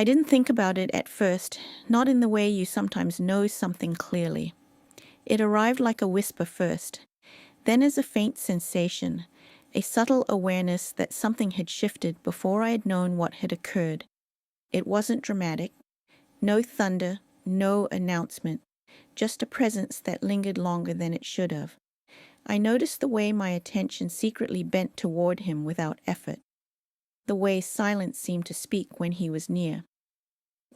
I didn't think about it at first, not in the way you sometimes know something clearly. It arrived like a whisper first, then as a faint sensation, a subtle awareness that something had shifted before I had known what had occurred. It wasn't dramatic, no thunder, no announcement, just a presence that lingered longer than it should have. I noticed the way my attention secretly bent toward him without effort, the way silence seemed to speak when he was near.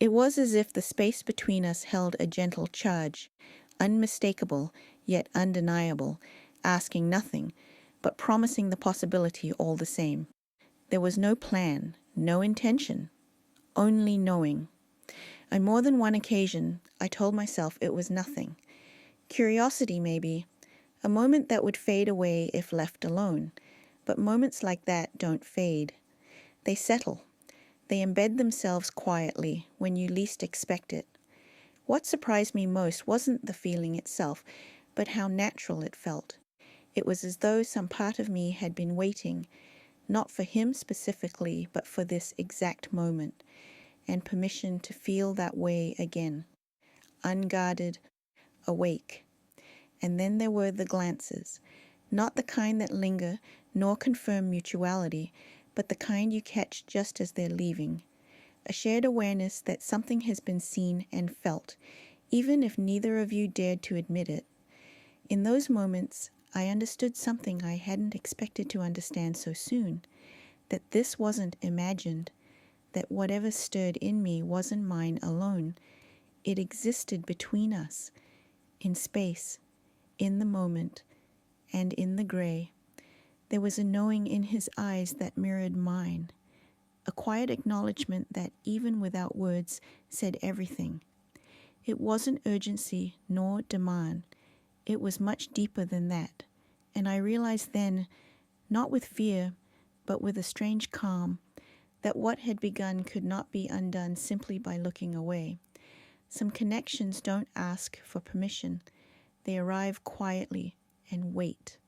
It was as if the space between us held a gentle charge, unmistakable yet undeniable, asking nothing, but promising the possibility all the same. There was no plan, no intention, only knowing. On more than one occasion, I told myself it was nothing. Curiosity, maybe, a moment that would fade away if left alone. But moments like that don't fade. They settle. They embed themselves quietly when you least expect it. What surprised me most wasn't the feeling itself, but how natural it felt. It was as though some part of me had been waiting, not for him specifically, but for this exact moment, and permission to feel that way again. Unguarded, awake. And then there were the glances, not the kind that linger nor confirm mutuality, but the kind you catch just as they're leaving. A shared awareness that something has been seen and felt, even if neither of you dared to admit it. In those moments, I understood something I hadn't expected to understand so soon, that this wasn't imagined, that whatever stirred in me wasn't mine alone. It existed between us, in space, in the moment, and in the gray. There was a knowing in his eyes that mirrored mine, a quiet acknowledgement that even without words said everything. It wasn't urgency nor demand. It was much deeper than that, and I realized then, not with fear, but with a strange calm, that what had begun could not be undone simply by looking away. Some connections don't ask for permission. They arrive quietly and wait.